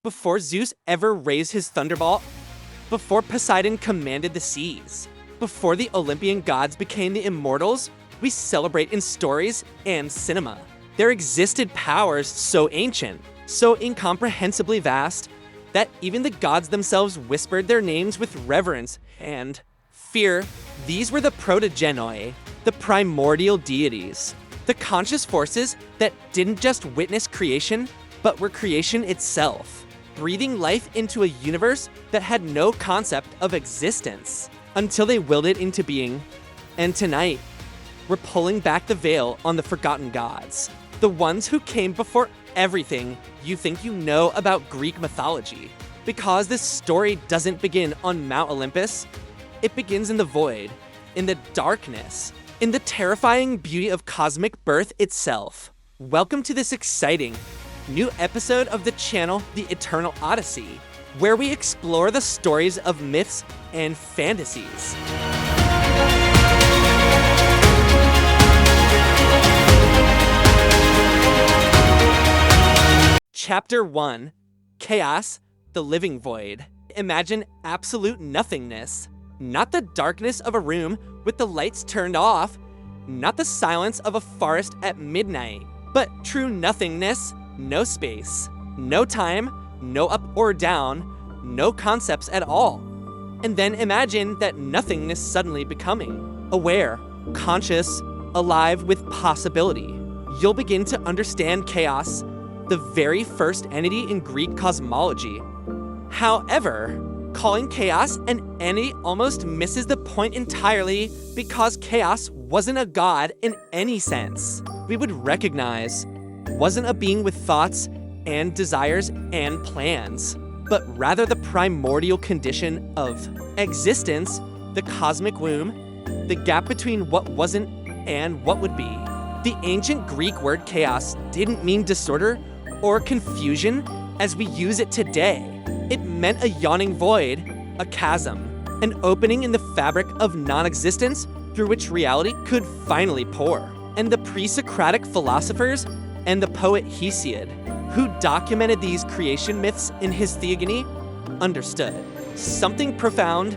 before Zeus ever raised his thunderbolt, before Poseidon commanded the seas, before the Olympian gods became the immortals we celebrate in stories and cinema. There existed powers so ancient, so incomprehensibly vast, that even the gods themselves whispered their names with reverence and fear. These were the Protogenoi, the primordial deities, the conscious forces that didn't just witness creation, but were creation itself, breathing life into a universe that had no concept of existence until they willed it into being. And tonight, we're pulling back the veil on the forgotten gods, the ones who came before everything you think you know about Greek mythology. Because this story doesn't begin on Mount Olympus, it begins in the void, in the darkness, in the terrifying beauty of cosmic birth itself. Welcome to this exciting new episode of the channel, The Eternal Odyssey, where we explore the stories of myths and fantasies. Chapter 1, Chaos, the Living Void. Imagine absolute nothingness. Not the darkness of a room with the lights turned off, not the silence of a forest at midnight, but true nothingness, no space, no time, no up or down, no concepts at all. And then imagine that nothingness suddenly becoming aware, conscious, alive with possibility. You'll begin to understand chaos, the very first entity in Greek cosmology. However, calling chaos an entity almost misses the point entirely, because chaos wasn't a god in any sense we would recognize, wasn't a being with thoughts and desires and plans, but rather the primordial condition of existence, the cosmic womb, the gap between what wasn't and what would be. The ancient Greek word chaos didn't mean disorder or confusion as we use it today. It meant a yawning void, a chasm, an opening in the fabric of non-existence through which reality could finally pour. And the pre-Socratic philosophers and the poet Hesiod, who documented these creation myths in his Theogony, understood something profound,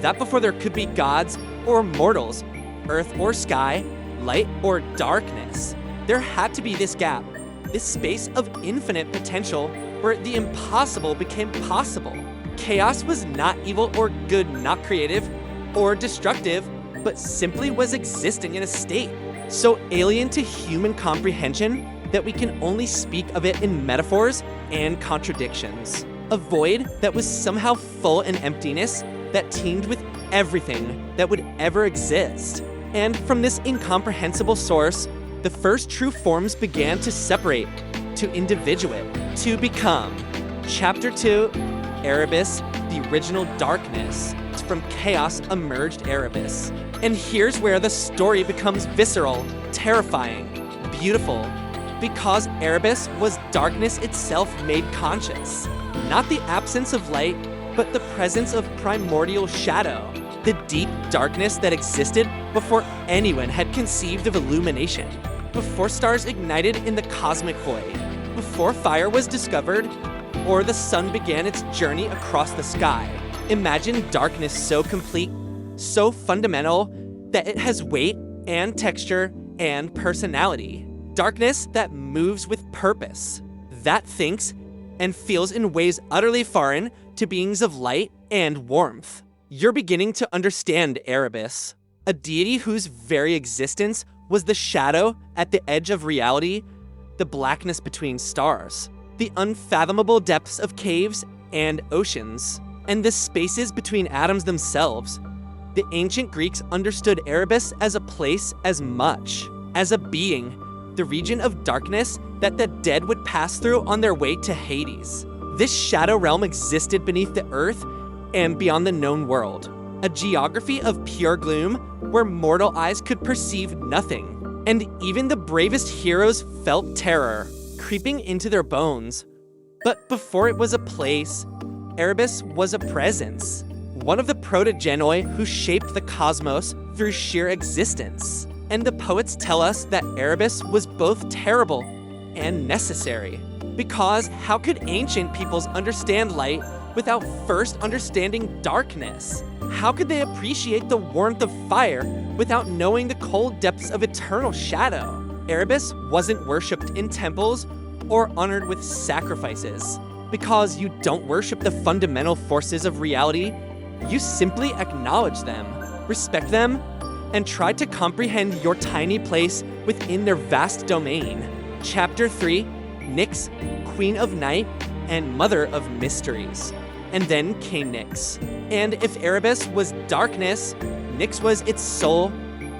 that before there could be gods or mortals, earth or sky, light or darkness, there had to be this gap, this space of infinite potential where the impossible became possible. Chaos was not evil or good, not creative or destructive, but simply was existing in a state so alien to human comprehension that we can only speak of it in metaphors and contradictions. A void that was somehow full and emptiness that teemed with everything that would ever exist. And from this incomprehensible source, the first true forms began to separate, to individuate, to become. Chapter 2, Erebus, the original darkness. From chaos emerged Erebus. And here's where the story becomes visceral, terrifying, beautiful, because Erebus was darkness itself made conscious. Not the absence of light, but the presence of primordial shadow, the deep darkness that existed before anyone had conceived of illumination, before stars ignited in the cosmic void, before fire was discovered, or the sun began its journey across the sky. Imagine darkness so complete, so fundamental, that it has weight and texture and personality. Darkness that moves with purpose, that thinks and feels in ways utterly foreign to beings of light and warmth. You're beginning to understand Erebus, a deity whose very existence was the shadow at the edge of reality, the blackness between stars, the unfathomable depths of caves and oceans, and the spaces between atoms themselves. The ancient Greeks understood Erebus as a place as much as a being, the region of darkness that the dead would pass through on their way to Hades. This shadow realm existed beneath the earth and beyond the known world, a geography of pure gloom where mortal eyes could perceive nothing, and even the bravest heroes felt terror creeping into their bones. But before it was a place, Erebus was a presence, one of the Protogenoi who shaped the cosmos through sheer existence. And the poets tell us that Erebus was both terrible and necessary, Because how could ancient peoples understand light without first understanding darkness? How could they appreciate the warmth of fire without knowing the cold depths of eternal shadow? Erebus wasn't worshipped in temples or honored with sacrifices. Because you don't worship the fundamental forces of reality, you simply acknowledge them, respect them, and try to comprehend your tiny place within their vast domain. Chapter 3, Nyx, Queen of Night and Mother of Mysteries. And then came Nyx. And if Erebus was darkness, Nyx was its soul,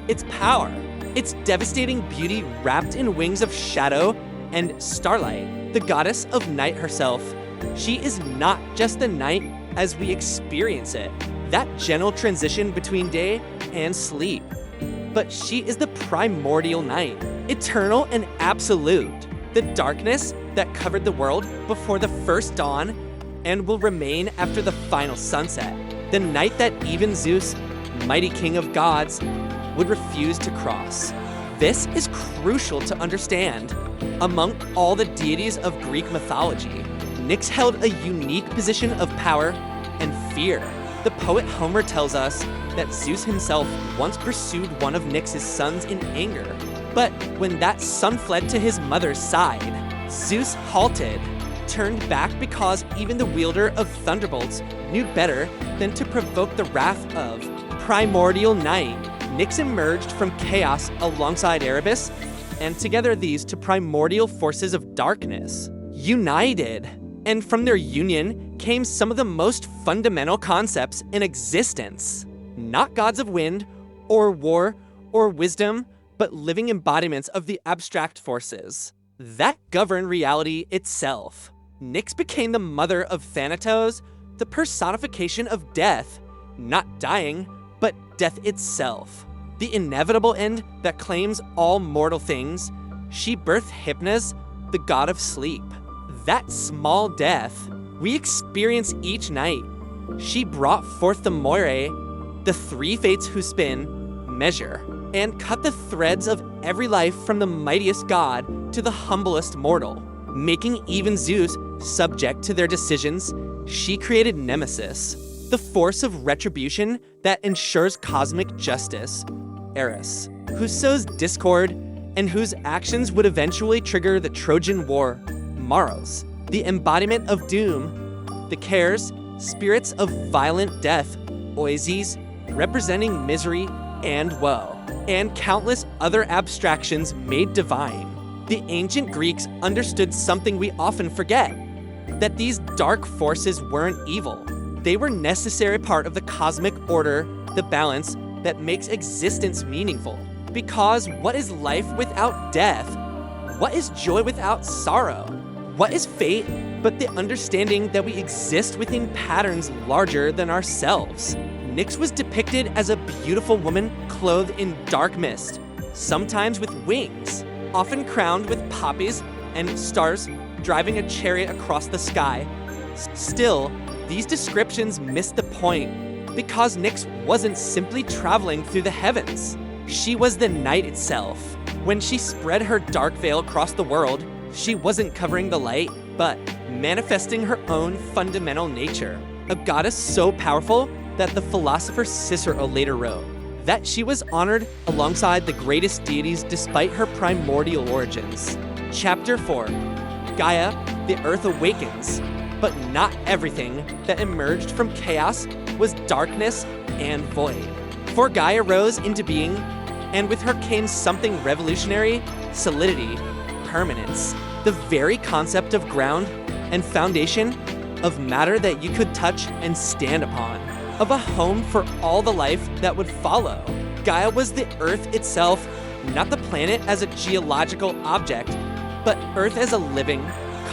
its power, its devastating beauty wrapped in wings of shadow and starlight, the goddess of night herself. She is not just the night as we experience it, that gentle transition between day and sleep, but she is the primordial night, eternal and absolute, the darkness that covered the world before the first dawn and will remain after the final sunset, the night that even Zeus, mighty king of gods, would refuse to cross. This is crucial to understand. Among all the deities of Greek mythology, Nyx held a unique position of power and fear. The poet Homer tells us that Zeus himself once pursued one of Nyx's sons in anger. But when that son fled to his mother's side, Zeus halted, turned back because even the wielder of thunderbolts knew better than to provoke the wrath of primordial night. Nyx emerged from chaos alongside Erebus, and together these two primordial forces of darkness united. And from their union came some of the most fundamental concepts in existence. Not gods of wind, or war, or wisdom, but living embodiments of the abstract forces that govern reality itself. Nyx became the mother of Thanatos, the personification of death, not dying, but death itself. The inevitable end that claims all mortal things. She birthed Hypnos, the god of sleep. That small death we experience each night. She brought forth the Moirae, the three fates who spin, measure, and cut the threads of every life from the mightiest god to the humblest mortal. Making even Zeus subject to their decisions, she created Nemesis, the force of retribution that ensures cosmic justice. Eris, who sows discord and whose actions would eventually trigger the Trojan War. Maros, the embodiment of doom. The Cares, spirits of violent death. Oases, representing misery and woe. And countless other abstractions made divine. The ancient Greeks understood something we often forget, that these dark forces weren't evil. They were a necessary part of the cosmic order, the balance that makes existence meaningful. Because what is life without death? What is joy without sorrow? What is fate but the understanding that we exist within patterns larger than ourselves? Nyx was depicted as a beautiful woman clothed in dark mist, sometimes with wings, often crowned with poppies and stars, driving a chariot across the sky. Still, these descriptions miss the point, because Nyx wasn't simply traveling through the heavens. She was the night itself. When she spread her dark veil across the world, she wasn't covering the light, but manifesting her own fundamental nature. A goddess so powerful that the philosopher Cicero later wrote that she was honored alongside the greatest deities despite her primordial origins. Chapter 4, Gaia, the earth awakens, but not everything that emerged from chaos was darkness and void. For Gaia rose into being, and with her came something revolutionary: solidity, permanence, the very concept of ground and foundation, of matter that you could touch and stand upon, of a home for all the life that would follow. Gaia was the earth itself, not the planet as a geological object, but earth as a living,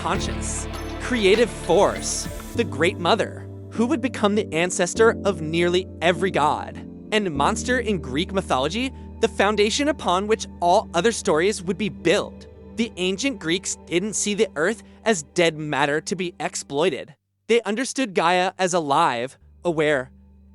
conscious, creative force, the Great Mother, who would become the ancestor of nearly every god and monster in Greek mythology, the foundation upon which all other stories would be built. The ancient Greeks didn't see the earth as dead matter to be exploited. They understood Gaia as alive, aware,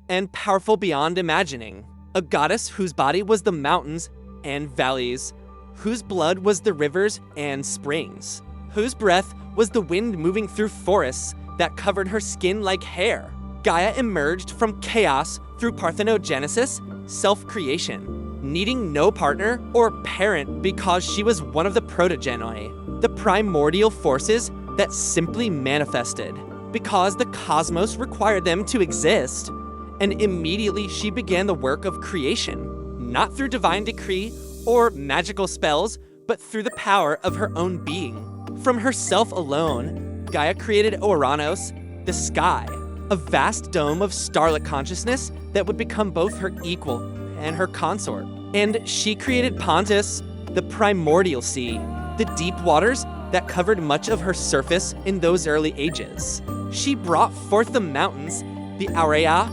and powerful beyond imagining. A goddess whose body was the mountains and valleys, whose blood was the rivers and springs, whose breath was the wind moving through forests that covered her skin like hair. Gaia emerged from chaos through parthenogenesis, self-creation, needing no partner or parent because she was one of the Protogenoi, the primordial forces that simply manifested because the cosmos required them to exist. And immediately she began the work of creation, not through divine decree or magical spells, but through the power of her own being. From herself alone, Gaia created Ouranos, the sky, a vast dome of starlit consciousness that would become both her equal and her consort. And she created Pontus, the primordial sea, the deep waters that covered much of her surface in those early ages. She brought forth the mountains, the Aurea,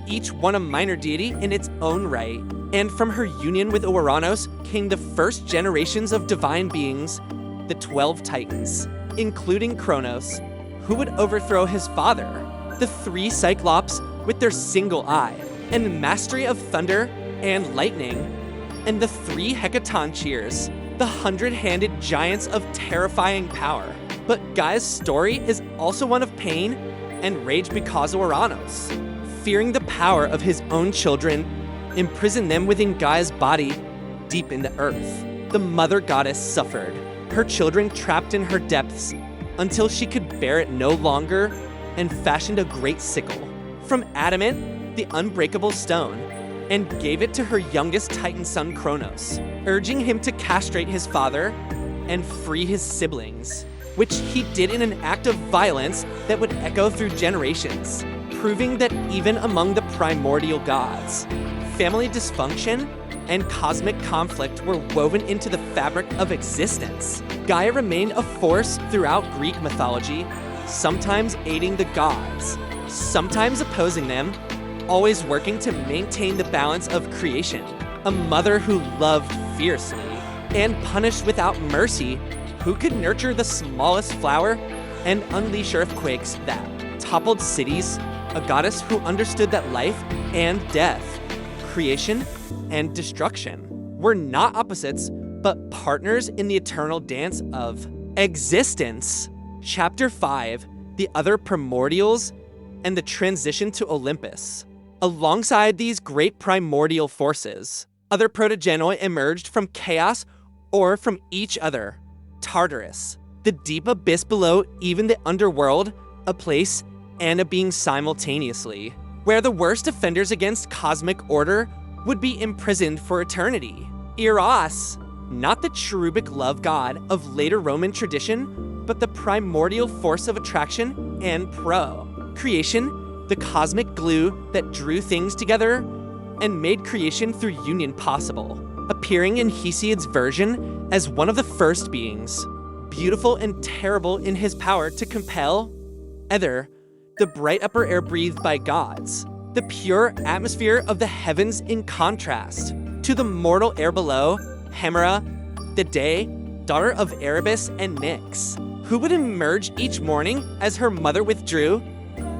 each one a minor deity in its own right. And from her union with Ouranos came the first generations of divine beings, the 12 Titans, including Kronos, who would overthrow his father, the 3 Cyclops with their single eye, and mastery of thunder and lightning, and the 3 Hecatoncheires, the 100-handed giants of terrifying power. But Gaia's story is also one of pain and rage because Ouranos, fearing the power of his own children, imprisoned them within Gaia's body deep in the earth. The mother goddess suffered, her children trapped in her depths, until she could bear it no longer and fashioned a great sickle from adamant, the unbreakable stone, and gave it to her youngest Titan son Kronos, urging him to castrate his father and free his siblings, which he did in an act of violence that would echo through generations, proving that even among the primordial gods, family dysfunction and cosmic conflict were woven into the fabric of existence. Gaia remained a force throughout Greek mythology, sometimes aiding the gods, sometimes opposing them, always working to maintain the balance of creation. A mother who loved fiercely and punished without mercy, who could nurture the smallest flower and unleash earthquakes that toppled cities, a goddess who understood that life and death, creation and destruction, were not opposites, but partners in the eternal dance of existence. Chapter 5, the other primordials and the transition to Olympus. Alongside these great primordial forces, other Protogenoi emerged from chaos or from each other. Tartarus, the deep abyss below even the underworld, a place and a being simultaneously, where the worst offenders against cosmic order would be imprisoned for eternity. Eros, not the cherubic love god of later Roman tradition, but the primordial force of attraction and creation, the cosmic glue that drew things together and made creation through union possible, appearing in Hesiod's version as one of the first beings, beautiful and terrible in his power to compel. Ether, the bright upper air breathed by gods, the pure atmosphere of the heavens in contrast to the mortal air below. Hemera, the day, daughter of Erebus and Nyx, who would emerge each morning as her mother withdrew,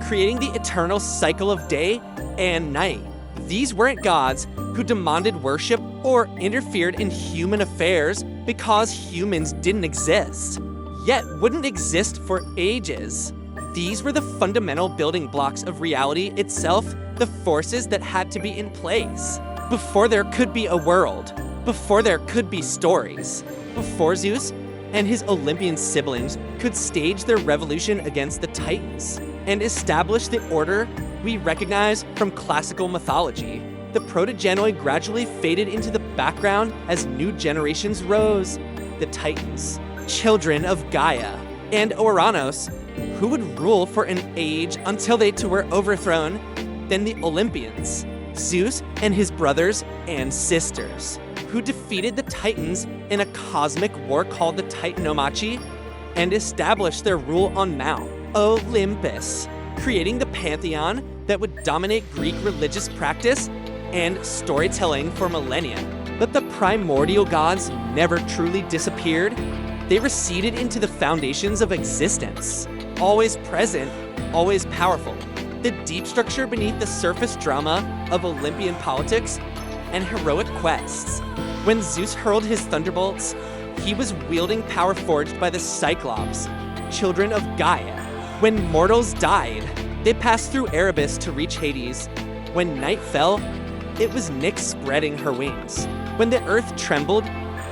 creating the eternal cycle of day and night. These weren't gods who demanded worship or interfered in human affairs because humans didn't exist, yet wouldn't exist for ages. These were the fundamental building blocks of reality itself, the forces that had to be in place before there could be a world, before there could be stories, before Zeus and his Olympian siblings could stage their revolution against the Titans and establish the order we recognize from classical mythology. The Protogenoi gradually faded into the background as new generations rose. The Titans, children of Gaia, and Ouranos, who would rule for an age until they too were overthrown. Then the Olympians, Zeus and his brothers and sisters, who defeated the Titans in a cosmic war called the Titanomachi and established their rule on Mount Olympus, creating the pantheon that would dominate Greek religious practice and storytelling for millennia. But the primordial gods never truly disappeared. They receded into the foundations of existence, always present, always powerful. The deep structure beneath the surface drama of Olympian politics and heroic quests. When Zeus hurled his thunderbolts, He was wielding power forged by the Cyclops, children of Gaia. When mortals died, they passed through Erebus to reach Hades. When night fell, it was Nyx spreading her wings. When the earth trembled,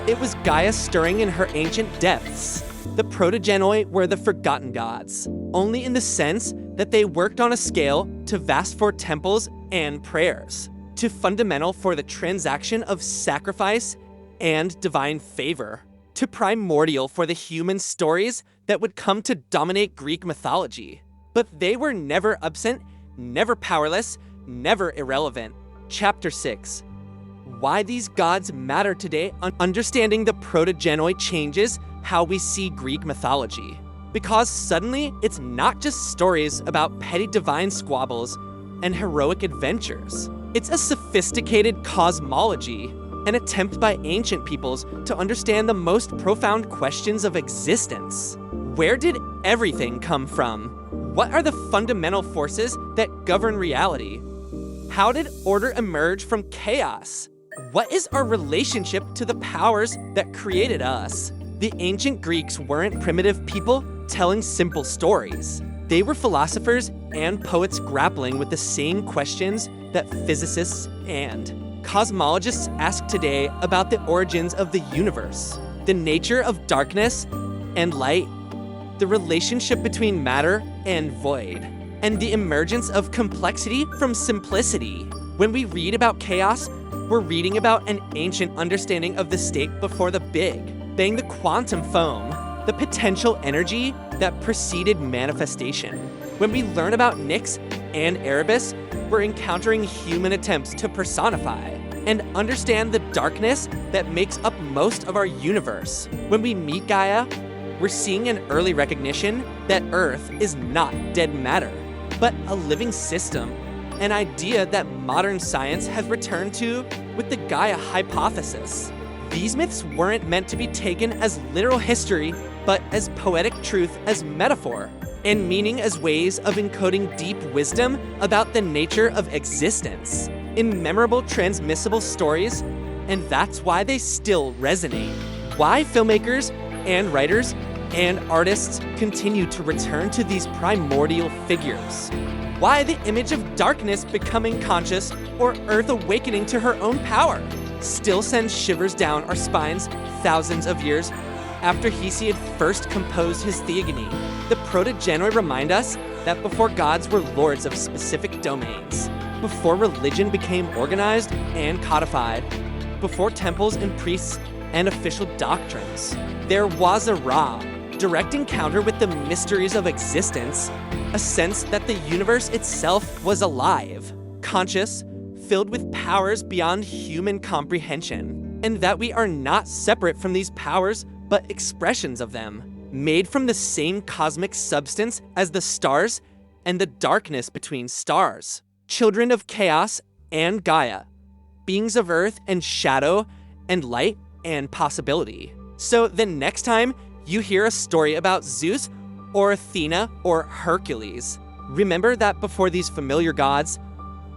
it was Gaia stirring in her ancient depths. The Protogenoi were the forgotten gods, only in the sense that they worked on a scale too vast for temples and prayers, too fundamental for the transaction of sacrifice and divine favor, too primordial for the human stories that would come to dominate Greek mythology. But they were never absent, never powerless, never irrelevant. Chapter 6. Why these gods matter today. Understanding the Protogenoi changes how we see Greek mythology. Because suddenly, it's not just stories about petty divine squabbles and heroic adventures. It's a sophisticated cosmology, an attempt by ancient peoples to understand the most profound questions of existence. Where did everything come from? What are the fundamental forces that govern reality? How did order emerge from chaos? What is our relationship to the powers that created us? The ancient Greeks weren't primitive people telling simple stories. They were philosophers and poets grappling with the same questions that physicists and cosmologists ask today about the origins of the universe, the nature of darkness and light, the relationship between matter and void, and the emergence of complexity from simplicity. When we read about chaos, we're reading about an ancient understanding of the state before the Big Bang, the quantum foam, the potential energy that preceded manifestation. When we learn about Nyx and Erebus, we're encountering human attempts to personify and understand the darkness that makes up most of our universe. When we meet Gaia, we're seeing an early recognition that Earth is not dead matter, but a living system, an idea that modern science has returned to with the Gaia hypothesis. These myths weren't meant to be taken as literal history, but as poetic truth, as metaphor, and meaning as ways of encoding deep wisdom about the nature of existence in memorable, transmissible stories, and that's why they still resonate. Why filmmakers and writers and artists continue to return to these primordial figures. Why the image of darkness becoming conscious or Earth awakening to her own power still sends shivers down our spines thousands of years after Hesiod first composed his Theogony. The Protogenoi remind us that before gods were lords of specific domains, before religion became organized and codified, before temples and priests and official doctrines, there was a Ra, direct encounter with the mysteries of existence, a sense that the universe itself was alive, conscious, filled with powers beyond human comprehension, and that we are not separate from these powers, but expressions of them, made from the same cosmic substance as the stars and the darkness between stars, children of chaos and Gaia, beings of earth and shadow and light and possibility. So the next time you hear a story about Zeus or Athena or Hercules, remember that before these familiar gods,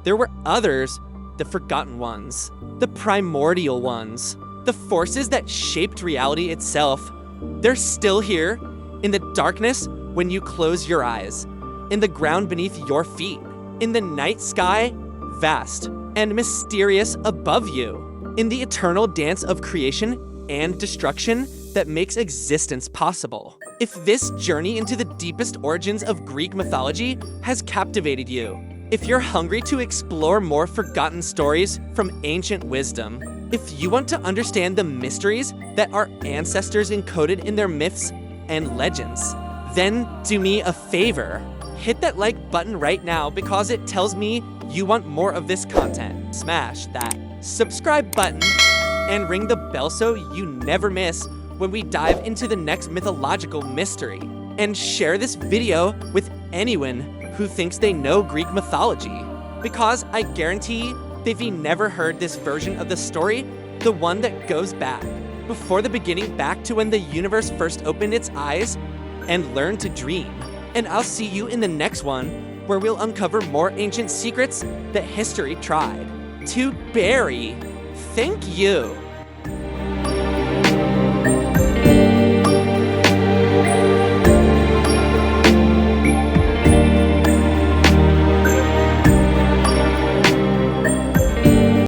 there were others, the forgotten ones, the primordial ones, the forces that shaped reality itself. They're still here, in the darkness when you close your eyes, in the ground beneath your feet, in the night sky, vast and mysterious above you, in the eternal dance of creation and destruction that makes existence possible. If this journey into the deepest origins of Greek mythology has captivated you, if you're hungry to explore more forgotten stories from ancient wisdom, if you want to understand the mysteries that our ancestors encoded in their myths and legends, then do me a favor. Hit that like button right now because it tells me you want more of this content. Smash that subscribe button and ring the bell so you never miss when we dive into the next mythological mystery. And share this video with anyone who thinks they know Greek mythology, because I guarantee they've never heard this version of the story, the one that goes back, before the beginning, back to when the universe first opened its eyes and learned to dream. And I'll see you in the next one, where we'll uncover more ancient secrets that history tried to bury. Thank you.